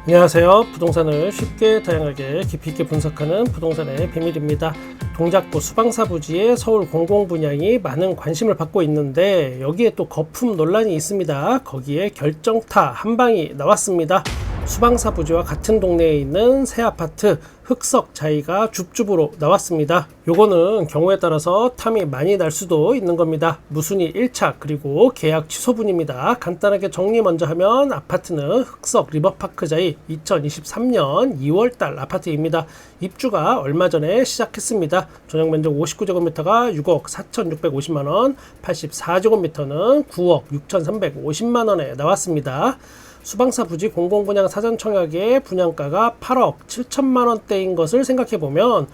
안녕하세요. 부동산을 쉽게 다양하게 깊이 있게 분석하는 부동산의 비밀입니다. 동작구 수방사 부지의 서울 공공분양이 많은 관심을 받고 있는데 여기에 또 거품 논란이 있습니다. 거기에 결정타 한 방이 나왔습니다. 수방사 부지와 같은 동네에 있는 새 아파트 흑석 자이가 줍줍으로 나왔습니다. 요거는 경우에 따라서 탐이 많이 날 수도 있는 겁니다. 무순위 1차 그리고 계약 취소분입니다. 간단하게 정리 먼저 하면 아파트는 흑석 리버파크 자이 2023년 2월달 아파트입니다. 입주가 얼마 전에 시작했습니다. 전용 면적 59제곱미터가 6억 4,650만원, 84제곱미터는 9억 6,350만원에 나왔습니다. 수방사 부지 공공분양 사전청약의 분양가가 8억 7천만원대인 것을 생각해보면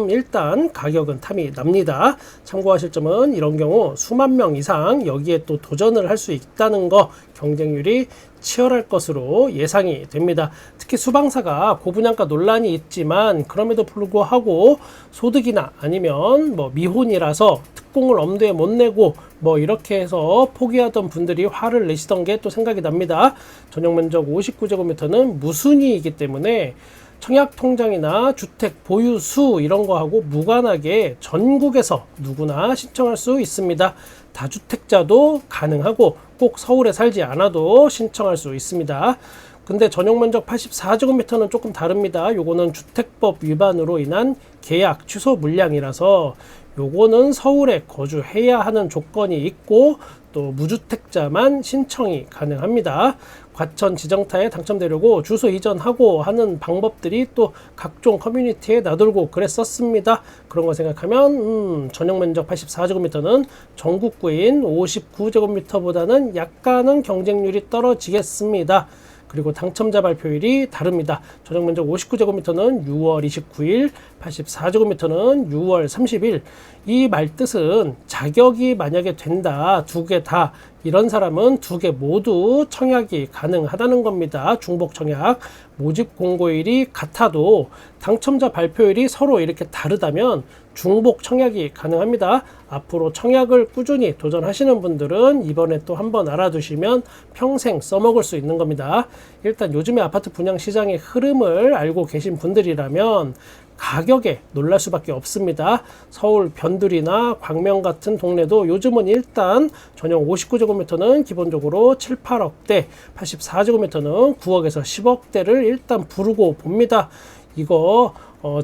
일단 가격은 탐이 납니다. 참고하실 점은 이런 경우 수만 명 이상 여기에 또 도전을 할 수 있다는 거, 경쟁률이 치열할 것으로 예상이 됩니다. 특히 수방사가 고분양가 논란이 있지만 그럼에도 불구하고 소득이나 아니면 미혼이라서 특공을 엄두에 못 내고 이렇게 해서 포기하던 분들이 화를 내시던 게 또 생각이 납니다. 전용 면적 59제곱미터는 무순위이기 때문에 청약 통장이나 주택 보유수 이런 거하고 무관하게 전국에서 누구나 신청할 수 있습니다. 다주택자도 가능하고 꼭 서울에 살지 않아도 신청할 수 있습니다. 근데 전용 면적 84제곱미터는 조금 다릅니다. 요거는 주택법 위반으로 인한 계약 취소 물량이라서 요거는 서울에 거주해야 하는 조건이 있고 또 무주택자만 신청이 가능합니다. 과천 지정타에 당첨되려고 주소 이전하고 하는 방법들이 또 각종 커뮤니티에 나돌고 그랬었습니다. 그런 거 생각하면 전용 면적 84제곱미터는 전국구인 59제곱미터보다는 약간은 경쟁률이 떨어지겠습니다. 그리고 당첨자 발표일이 다릅니다. 전용 면적 59제곱미터는 6월 29일, 84제곱미터는 6월 30일. 이 말뜻은 자격이 만약에 된다, 두 개 다, 이런 사람은 두 개 모두 청약이 가능하다는 겁니다. 중복 청약. 모집 공고일이 같아도 당첨자 발표일이 서로 이렇게 다르다면 중복 청약이 가능합니다. 앞으로 청약을 꾸준히 도전하시는 분들은 이번에 또 한번 알아두시면 평생 써먹을 수 있는 겁니다. 일단 요즘에 아파트 분양 시장의 흐름을 알고 계신 분들이라면 가격에 놀랄 수밖에 없습니다. 서울 변두리나 광명 같은 동네도 요즘은 일단 전용 59제곱미터는 기본적으로 7, 8억대, 84제곱미터는 9억에서 10억대를 일단 부르고 봅니다. 이거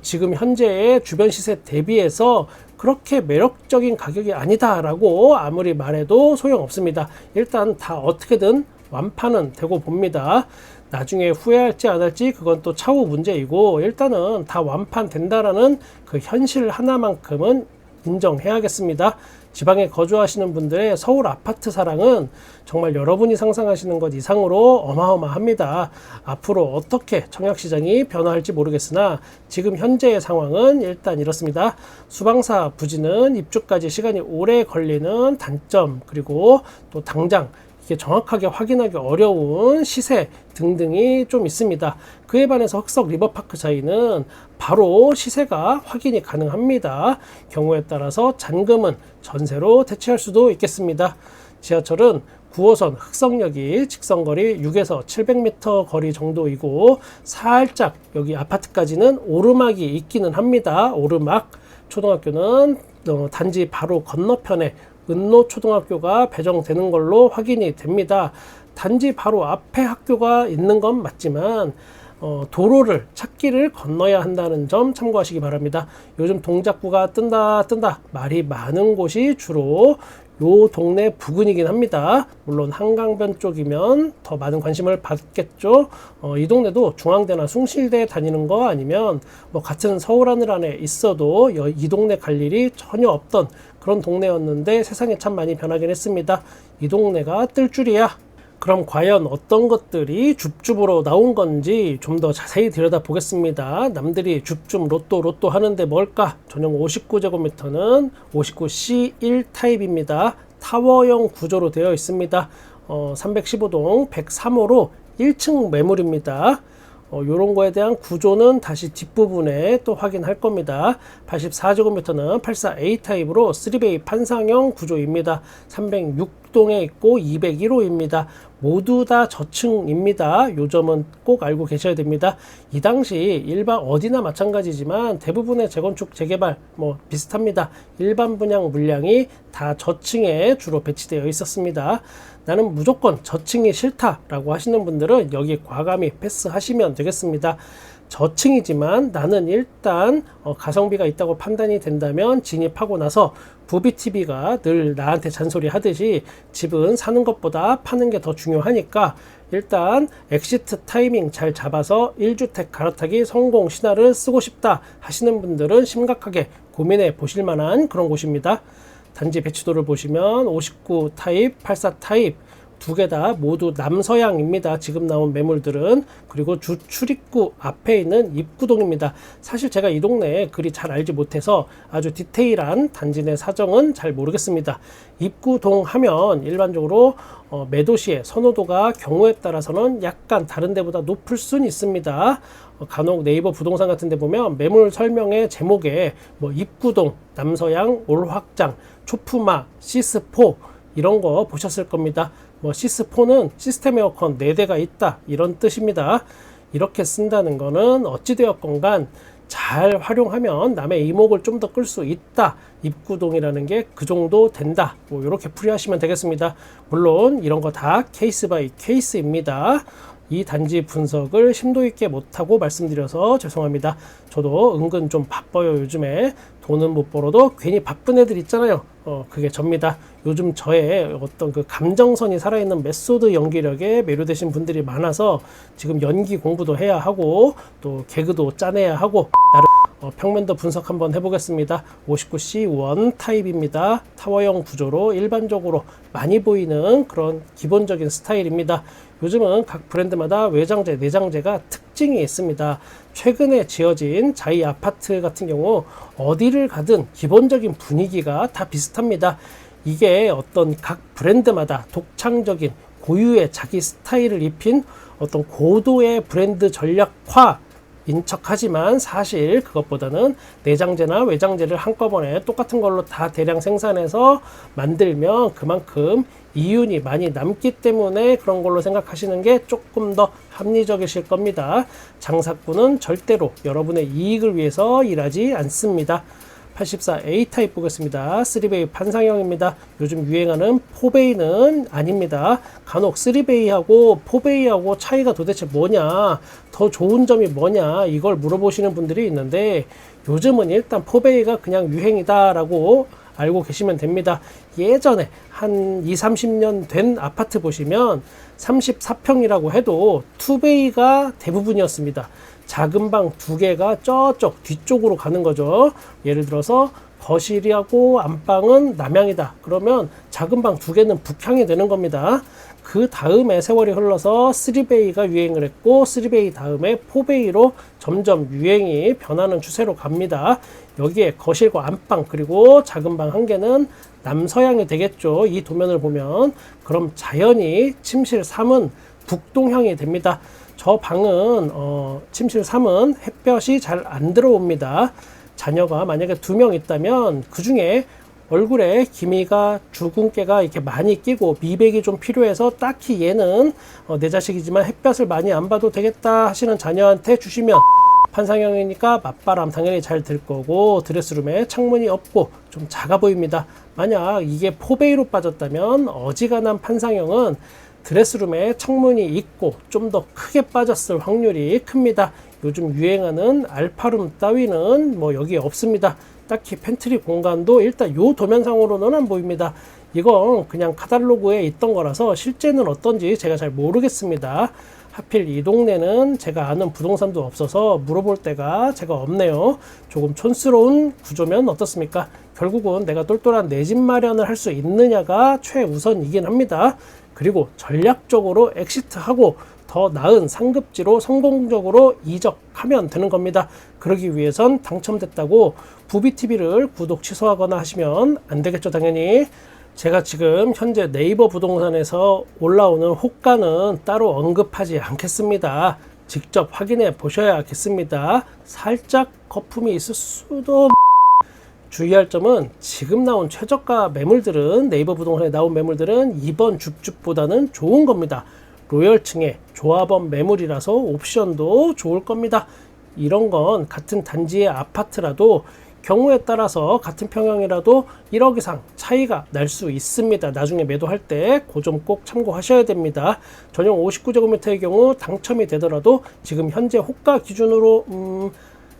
지금 현재의 주변 시세 대비해서 그렇게 매력적인 가격이 아니다라고 아무리 말해도 소용없습니다. 일단 다 어떻게든 완판은 되고 봅니다. 나중에 후회할지 안 할지 그건 또 차후 문제이고 일단은 다 완판된다라는 그 현실 하나만큼은 인정해야겠습니다. 지방에 거주하시는 분들의 서울 아파트 사랑은 정말 여러분이 상상하시는 것 이상으로 어마어마합니다. 앞으로 어떻게 청약시장이 변화할지 모르겠으나 지금 현재의 상황은 일단 이렇습니다. 수방사 부지는 입주까지 시간이 오래 걸리는 단점, 그리고 또 당장 이게 정확하게 확인하기 어려운 시세 등등이 좀 있습니다. 그에 반해서 흑석 리버파크 자이는 바로 시세가 확인이 가능합니다. 경우에 따라서 잔금은 전세로 대체할 수도 있겠습니다. 지하철은 9호선 흑석역이 직선거리 6에서 700m 거리 정도이고 살짝 여기 아파트까지는 오르막이 있기는 합니다. 오르막. 초등학교는 단지 바로 건너편에 은노초등학교가 배정되는 걸로 확인이 됩니다. 단지 바로 앞에 학교가 있는 건 맞지만 도로를 찾기를 건너야 한다는 점 참고하시기 바랍니다. 요즘 동작구가 뜬다 말이 많은 곳이 주로 요 동네 부근이긴 합니다. 물론 한강변 쪽이면 더 많은 관심을 받겠죠. 이 동네도 중앙대나 숭실대 다니는 거 아니면 같은 서울 하늘 안에 있어도 이 동네 갈 일이 전혀 없던 그런 동네였는데 세상에 참 많이 변하긴 했습니다. 이 동네가 뜰 줄이야. 그럼 과연 어떤 것들이 줍줍으로 나온 건지 좀 더 자세히 들여다보겠습니다. 남들이 줍줍 로또 하는데 뭘까? 전용 59제곱미터는 59C1 타입입니다. 타워형 구조로 되어 있습니다. 315동 103호로 1층 매물입니다. 요런 거에 대한 구조는 다시 뒷부분에 또 확인할 겁니다. 84제곱미터는 84A 타입으로 3베이 판상형 구조입니다. 306동에 있고 201호입니다. 모두 다 저층입니다. 요 점은 꼭 알고 계셔야 됩니다. 이 당시 일반 어디나 마찬가지지만 대부분의 재건축 재개발 비슷합니다. 일반 분양 물량이 다 저층에 주로 배치되어 있었습니다. 나는 무조건 저층이 싫다라고 하시는 분들은 여기 과감히 패스하시면 되겠습니다. 저층이지만 나는 일단 가성비가 있다고 판단이 된다면 진입하고 나서 부비TV가 늘 나한테 잔소리 하듯이 집은 사는 것보다 파는 게 더 중요하니까 일단 엑시트 타이밍 잘 잡아서 1주택 갈아타기 성공 신화를 쓰고 싶다 하시는 분들은 심각하게 고민해 보실 만한 그런 곳입니다. 단지 배치도를 보시면 59 타입, 84 타입 두 개 다 모두 남서향입니다. 지금 나온 매물들은. 그리고 주 출입구 앞에 있는 입구동입니다. 사실 제가 이 동네에 그리 잘 알지 못해서 아주 디테일한 단지 내 사정은 잘 모르겠습니다. 입구동 하면 일반적으로 매도시의 선호도가 경우에 따라서는 약간 다른 데보다 높을 수는 있습니다. 간혹 네이버 부동산 같은 데 보면 매물 설명의 제목에 입구동, 남서향, 올확장, 초품화, 시스4 이런 거 보셨을 겁니다. 시스4는 시스템 에어컨 4대가 있다 이런 뜻입니다. 이렇게 쓴다는 거는 어찌되었건 간 잘 활용하면 남의 이목을 좀 더 끌 수 있다. 입구동이라는 게 그 정도 된다. 이렇게 풀이하시면 되겠습니다. 물론 이런 거 다 케이스 바이 케이스입니다. 이 단지 분석을 심도 있게 못하고 말씀드려서 죄송합니다. 저도 은근 좀 바빠요. 요즘에 돈은 못 벌어도 괜히 바쁜 애들 있잖아요. 그게 접니다. 요즘 저의 어떤 그 감정선이 살아있는 메소드 연기력에 매료되신 분들이 많아서 지금 연기 공부도 해야 하고 또 개그도 짜내야 하고 나름 평면도 분석 한번 해보겠습니다. 59C1 타입입니다. 타워형 구조로 일반적으로 많이 보이는 그런 기본적인 스타일입니다. 요즘은 각 브랜드마다 외장재, 내장재가 특징이 있습니다. 최근에 지어진 자이 아파트 같은 경우 어디를 가든 기본적인 분위기가 다 비슷합니다. 이게 어떤 각 브랜드마다 독창적인 고유의 자기 스타일을 입힌 어떤 고도의 브랜드 전략화 인척하지만 사실 그것보다는 내장재나 외장재를 한꺼번에 똑같은 걸로 다 대량 생산해서 만들면 그만큼 이윤이 많이 남기 때문에 그런 걸로 생각하시는 게 조금 더 합리적이실 겁니다. 장사꾼은 절대로 여러분의 이익을 위해서 일하지 않습니다. 84A 타입 보겠습니다. 3베이 판상형입니다. 요즘 유행하는 4베이는 아닙니다. 간혹 3베이하고 4베이하고 차이가 도대체 뭐냐, 더 좋은 점이 뭐냐 이걸 물어보시는 분들이 있는데 요즘은 일단 4베이가 그냥 유행이다 라고 알고 계시면 됩니다. 예전에 한 20-30년 된 아파트 보시면 34평이라고 해도 2베이가 대부분이었습니다. 작은 방 2개가 저쪽 뒤쪽으로 가는 거죠. 예를 들어서 거실이하고 안방은 남향이다. 그러면 작은 방 2개는 북향이 되는 겁니다. 그 다음에 세월이 흘러서 3베이가 유행을 했고 3베이 다음에 4베이로 점점 유행이 변하는 추세로 갑니다. 여기에 거실과 안방 그리고 작은 방 1개는 남서향이 되겠죠. 이 도면을 보면. 그럼 자연히 침실 3은 북동향이 됩니다. 저 방은 침실 3은 햇볕이 잘 안 들어옵니다. 자녀가 만약에 2명 있다면 그 중에 얼굴에 기미가 주근깨가 이렇게 많이 끼고 미백이 좀 필요해서 딱히 얘는 내 자식이지만 햇볕을 많이 안 봐도 되겠다 하시는 자녀한테 주시면 판상형이니까 맞바람 당연히 잘 들 거고 드레스룸에 창문이 없고 좀 작아 보입니다. 만약 이게 4베이로 빠졌다면 어지간한 판상형은 드레스룸에 창문이 있고 좀 더 크게 빠졌을 확률이 큽니다. 요즘 유행하는 알파룸 따위는 여기에 없습니다. 딱히 팬트리 공간도 일단 요 도면상으로는 안 보입니다. 이건 그냥 카탈로그에 있던 거라서 실제는 어떤지 제가 잘 모르겠습니다. 하필 이 동네는 제가 아는 부동산도 없어서 물어볼 데가 제가 없네요. 조금 촌스러운 구조면 어떻습니까? 결국은 내가 똘똘한 내 집 마련을 할 수 있느냐가 최우선이긴 합니다. 그리고 전략적으로 엑시트하고 더 나은 상급지로 성공적으로 이적하면 되는 겁니다. 그러기 위해선 당첨됐다고 부비TV를 구독 취소하거나 하시면 안 되겠죠, 당연히. 제가 지금 현재 네이버 부동산에서 올라오는 호가는 따로 언급하지 않겠습니다. 직접 확인해 보셔야겠습니다. 살짝 거품이 있을 수도. 주의할 점은 지금 나온 최저가 매물들은, 네이버 부동산에 나온 매물들은 이번 줍줍보다는 좋은 겁니다. 로열층의 조합원 매물이라서 옵션도 좋을 겁니다. 이런 건 같은 단지의 아파트라도 경우에 따라서 같은 평형이라도 1억 이상 차이가 날 수 있습니다. 나중에 매도할 때 그 점 꼭 참고하셔야 됩니다. 전용 59제곱미터의 경우 당첨이 되더라도 지금 현재 호가 기준으로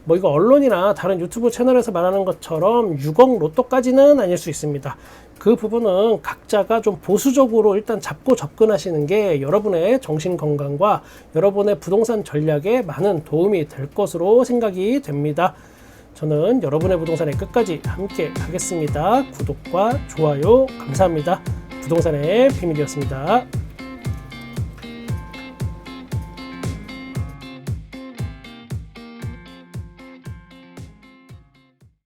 뭐 이거 언론이나 다른 유튜브 채널에서 말하는 것처럼 6억 로또까지는 아닐 수 있습니다. 그 부분은 각자가 좀 보수적으로 일단 잡고 접근하시는 게 여러분의 정신 건강과 여러분의 부동산 전략에 많은 도움이 될 것으로 생각이 됩니다. 저는 여러분의 부동산에 끝까지 함께 하겠습니다. 구독과 좋아요 감사합니다. 부동산의 비밀이었습니다.